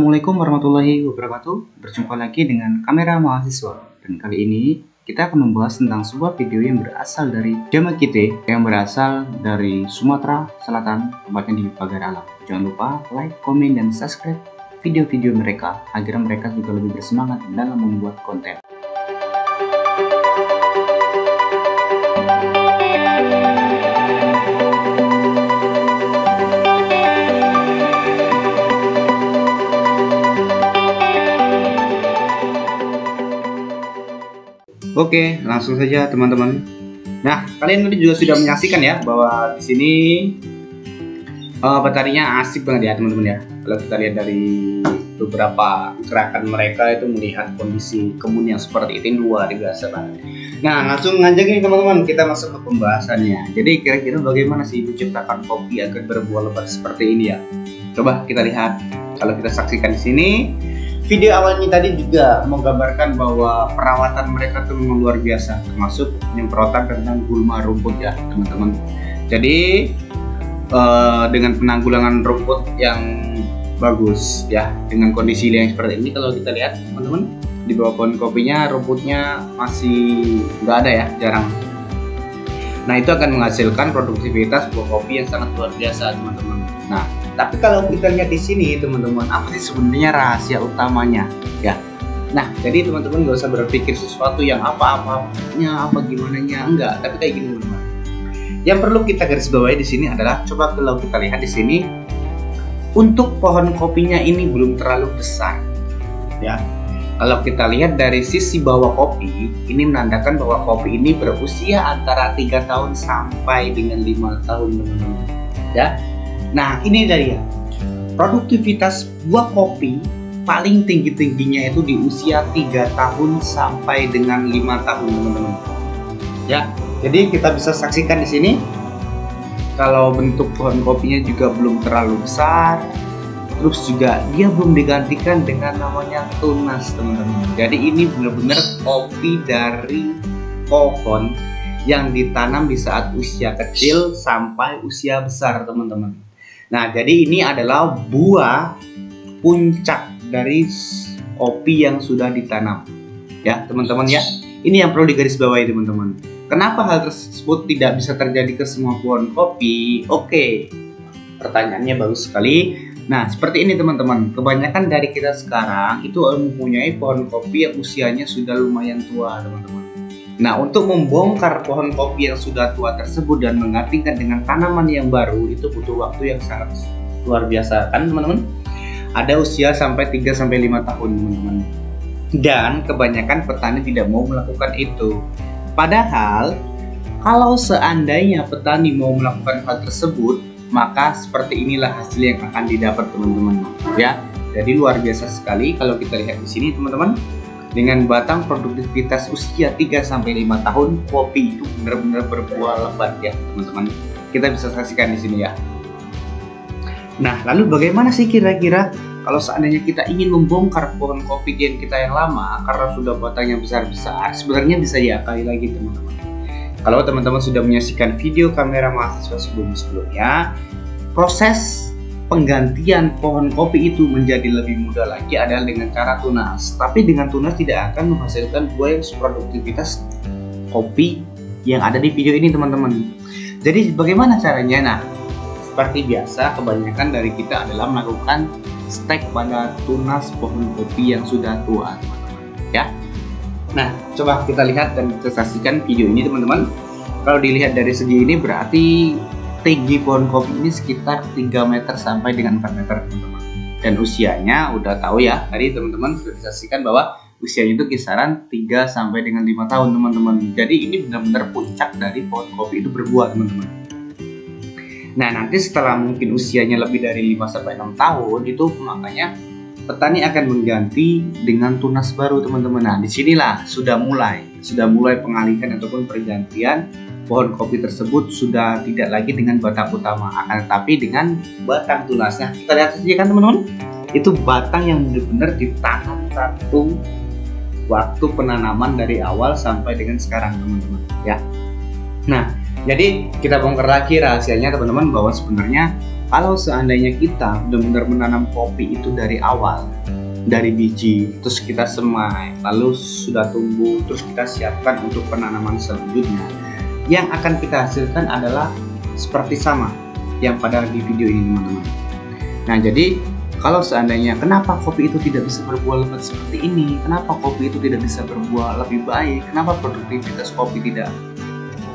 Assalamualaikum warahmatullahi wabarakatuh. Berjumpa lagi dengan kamera mahasiswa. Dan kali ini kita akan membahas tentang sebuah video yang berasal dari Jamaah Kite yang berasal dari Sumatera Selatan, tempatnya di Pagar Alam. Jangan lupa like, komen, dan subscribe video-video mereka agar mereka juga lebih bersemangat dalam membuat konten. Oke, langsung saja teman-teman. Nah, kalian tadi juga sudah menyaksikan ya bahwa di sini petaninya asik banget ya teman-teman ya. Kalau kita lihat dari beberapa gerakan mereka itu melihat kondisi kebun yang seperti itu luar biasa banget. Nah, langsung ngajak nih teman-teman, kita masuk ke pembahasannya. Jadi kira-kira bagaimana sih menciptakan kopi agar berbuah lebat seperti ini ya? Coba kita lihat. Kalau kita saksikan di sini. Video awalnya tadi juga menggambarkan bahwa perawatan mereka tuh memang luar biasa, termasuk penyemprotan tentang gulma rumput ya teman-teman. Jadi dengan penanggulangan rumput yang bagus ya, dengan kondisi yang seperti ini, kalau kita lihat teman-teman di bawah pohon kopinya rumputnya masih nggak ada ya, jarang. Nah, itu akan menghasilkan produktivitas buah kopi yang sangat luar biasa teman-teman. Nah, tapi kalau kita lihat di sini teman-teman, apa sih sebenarnya rahasia utamanya ya? Nah, jadi teman-teman gak usah berpikir sesuatu yang apa-apanya, apa gimananya, enggak. Tapi kayak gini teman-teman. Yang perlu kita garis bawahi di sini adalah, coba kalau kita lihat di sini, untuk pohon kopinya ini belum terlalu besar ya. Kalau kita lihat dari sisi bawah kopi, ini menandakan bahwa kopi ini berusia antara 3 tahun sampai dengan 5 tahun teman-teman ya. Nah, ini dari ya, produktivitas buah kopi paling tinggi-tingginya itu di usia 3 tahun sampai dengan 5 tahun teman-teman ya. Jadi kita bisa saksikan di sini kalau bentuk pohon kopinya juga belum terlalu besar, terus juga dia belum digantikan dengan namanya tunas teman-teman. Jadi ini benar-benar kopi dari pohon yang ditanam di saat usia kecil sampai usia besar teman-teman. Nah, jadi ini adalah buah puncak dari kopi yang sudah ditanam ya teman-teman ya. Ini yang perlu digarisbawahi teman-teman. Kenapa hal tersebut tidak bisa terjadi ke semua pohon kopi? Oke, pertanyaannya bagus sekali. Nah, seperti ini teman-teman, kebanyakan dari kita sekarang itu mempunyai pohon kopi yang usianya sudah lumayan tua teman-teman. Nah, untuk membongkar pohon kopi yang sudah tua tersebut dan menggantikan dengan tanaman yang baru itu butuh waktu yang sangat luar biasa kan teman-teman. Ada usia sampai 3-5 tahun teman-teman. Dan kebanyakan petani tidak mau melakukan itu. Padahal kalau seandainya petani mau melakukan hal tersebut, maka seperti inilah hasil yang akan didapat teman-teman ya. Jadi luar biasa sekali kalau kita lihat di sini teman-teman. Dengan batang produktivitas usia 3-5 tahun, kopi itu benar-benar berbuah lebat ya teman-teman. Kita bisa saksikan di sini ya. Nah, lalu bagaimana sih kira-kira kalau seandainya kita ingin membongkar pohon kopi gen kita yang lama karena sudah batangnya besar-besar? Sebenarnya bisa diakali lagi teman-teman. Kalau teman-teman sudah menyaksikan video kamera mahasiswa sebelumnya, proses penggantian pohon kopi itu menjadi lebih mudah lagi adalah dengan cara tunas. Tapi dengan tunas tidak akan menghasilkan buah yang produktivitas kopi yang ada di video ini teman-teman. Jadi bagaimana caranya? Nah, seperti biasa kebanyakan dari kita adalah melakukan stek pada tunas pohon kopi yang sudah tua teman-teman ya. Nah, coba kita lihat dan kita saksikan video ini teman-teman. Kalau dilihat dari segi ini berarti tinggi pohon kopi ini sekitar 3 meter sampai dengan 4 meter teman-teman. Dan usianya udah tahu ya, tadi teman-teman sudah disaksikan bahwa usianya itu kisaran 3 sampai dengan 5 tahun teman-teman. Jadi ini benar-benar puncak dari pohon kopi itu berbuah teman-teman. Nah, nanti setelah mungkin usianya lebih dari 5 sampai 6 tahun itu makanya petani akan mengganti dengan tunas baru teman-teman. Nah, disinilah sudah mulai pengalihan ataupun pergantian pohon kopi tersebut sudah tidak lagi dengan batang utama, akan tetapi dengan batang tunasnya. Kita lihat saja kan teman-teman, itu batang yang benar-benar ditanam satu waktu penanaman dari awal sampai dengan sekarang teman-teman ya. Nah, jadi kita bongkar lagi rahasianya teman-teman bahwa sebenarnya kalau seandainya kita benar-benar menanam kopi itu dari awal, dari biji, terus kita semai, lalu sudah tumbuh, terus kita siapkan untuk penanaman selanjutnya, yang akan kita hasilkan adalah seperti sama yang pada di video ini teman-teman. Nah, jadi kalau seandainya kenapa kopi itu tidak bisa berbuah lebat seperti ini, kenapa kopi itu tidak bisa berbuah lebih baik, kenapa produktivitas kopi tidak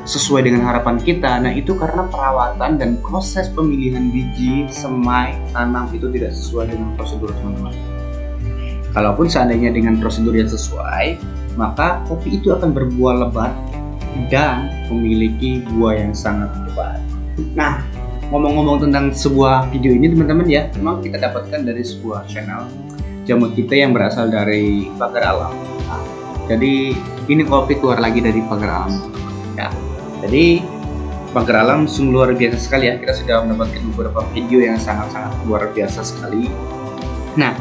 sesuai dengan harapan kita, nah itu karena perawatan dan proses pemilihan biji, semai, tanam itu tidak sesuai dengan prosedur teman-teman. Kalaupun seandainya dengan prosedur yang sesuai, maka kopi itu akan berbuah lebat dan memiliki buah yang sangat lebat. Nah, ngomong-ngomong tentang sebuah video ini teman-teman ya, memang kita dapatkan dari sebuah channel Jamu Kita yang berasal dari Pagar Alam. Nah, jadi ini kopi keluar lagi dari Pagar Alam ya. Jadi Pagar Alam sungguh luar biasa sekali ya. Kita sudah mendapatkan beberapa video yang sangat-sangat luar biasa sekali. Nah,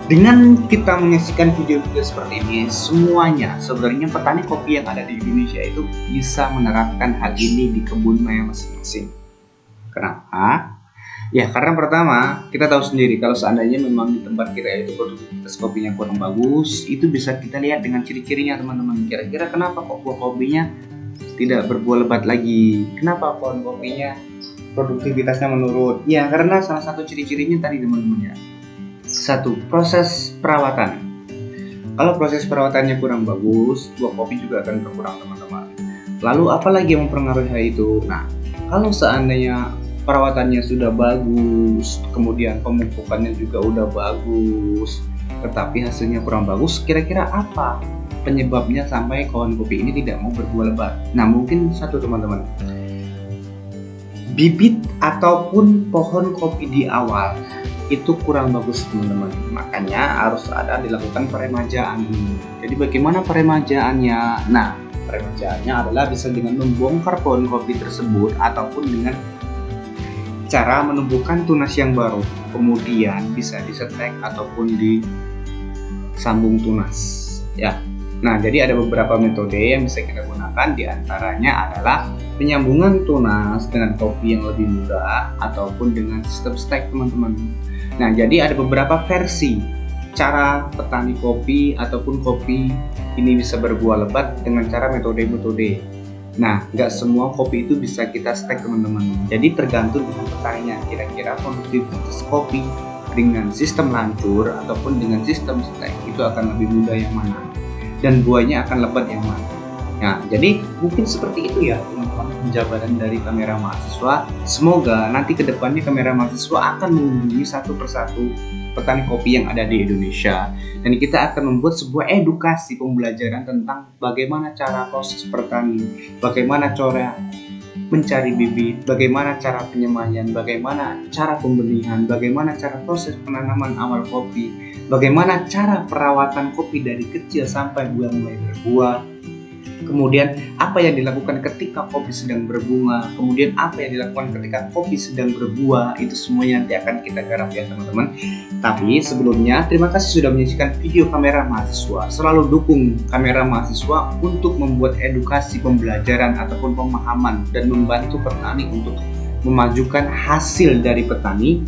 dengan kita menyaksikan video-video seperti ini, semuanya sebenarnya petani kopi yang ada di Indonesia itu bisa menerapkan hal ini di kebunnya masing-masing. Kenapa? Ya karena pertama, kita tahu sendiri kalau seandainya memang di tempat kita itu produktivitas kopinya kurang bagus, itu bisa kita lihat dengan ciri-cirinya teman-teman. Kira-kira kenapa kok buah kopinya tidak berbuah lebat lagi? Kenapa pohon kopinya produktivitasnya menurun? Ya karena salah satu ciri-cirinya tadi teman-teman ya. Satu, proses perawatan. Kalau proses perawatannya kurang bagus, buah kopi juga akan berkurang teman-teman. Lalu apalagi yang mempengaruhi hal itu? Nah, kalau seandainya perawatannya sudah bagus, kemudian pemupukannya juga udah bagus, tetapi hasilnya kurang bagus, kira-kira apa penyebabnya sampai pohon kopi ini tidak mau berbuah lebat? Nah, mungkin satu teman-teman, bibit ataupun pohon kopi di awal itu kurang bagus teman-teman, makanya harus ada dilakukan peremajaan. Jadi bagaimana peremajaannya? Nah, peremajaannya adalah bisa dengan membongkar pohon kopi tersebut ataupun dengan cara menumbuhkan tunas yang baru, kemudian bisa disetek ataupun disambung tunas ya. Nah, jadi ada beberapa metode yang bisa kita gunakan, diantaranya adalah penyambungan tunas dengan kopi yang lebih mudah ataupun dengan sistem stek teman-teman. Nah, jadi ada beberapa versi cara petani kopi ataupun kopi ini bisa berbuah lebat dengan cara metode-metode. Nah, nggak semua kopi itu bisa kita stek teman-teman. Jadi tergantung dengan petaninya, kira-kira produktivitas kopi dengan sistem lancur ataupun dengan sistem stek itu akan lebih mudah yang mana, dan buahnya akan lebat yang mana. Nah, jadi mungkin seperti itu ya teman-teman penjabaran dari Kamera Mahasiswa. Semoga nanti kedepannya Kamera Mahasiswa akan mengunjungi satu persatu petani kopi yang ada di Indonesia, dan kita akan membuat sebuah edukasi pembelajaran tentang bagaimana cara proses bertani, bagaimana cara mencari bibit, bagaimana cara penyemaian, bagaimana cara pembenihan, bagaimana cara proses penanaman awal kopi, bagaimana cara perawatan kopi dari kecil sampai buah mulai berbuah, kemudian apa yang dilakukan ketika kopi sedang berbunga, kemudian apa yang dilakukan ketika kopi sedang berbuah, itu semuanya nanti akan kita garap ya teman-teman. Tapi sebelumnya, terima kasih sudah menyaksikan video Kamera Mahasiswa. Selalu dukung Kamera Mahasiswa untuk membuat edukasi pembelajaran ataupun pemahaman dan membantu petani untuk memajukan hasil dari petani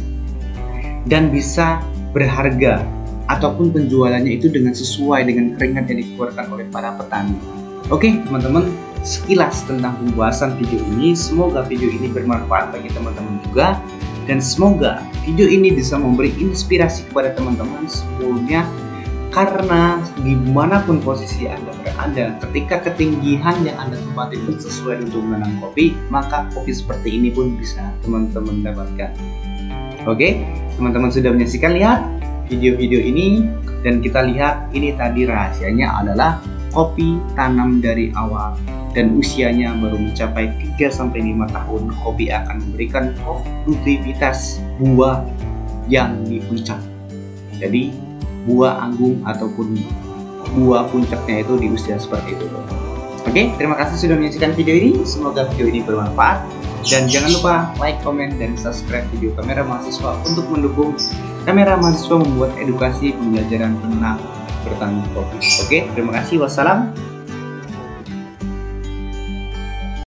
dan bisa berharga ataupun penjualannya itu dengan sesuai dengan keringat yang dikeluarkan oleh para petani. Oke teman-teman, sekilas tentang pembahasan video ini. Semoga video ini bermanfaat bagi teman-teman juga, dan semoga video ini bisa memberi inspirasi kepada teman-teman semuanya, karena dimanapun posisi Anda berada, ketika ketinggian yang Anda tempati itu sesuai untuk menanam kopi, maka kopi seperti ini pun bisa teman-teman dapatkan. Oke, teman-teman sudah menyaksikan lihat video-video ini, dan kita lihat ini tadi rahasianya adalah kopi tanam dari awal dan usianya baru mencapai 3-5 tahun, kopi akan memberikan produktivitas buah yang di puncak. Jadi buah anggung ataupun buah puncaknya itu di usia seperti itu. Oke, terima kasih sudah menyaksikan video ini. Semoga video ini bermanfaat, dan jangan lupa like, comment, dan subscribe video Kamera Mahasiswa untuk mendukung Kamera Mahasiswa membuat edukasi pembelajaran tentang bertani kopi. Oke, terima kasih. Wassalam.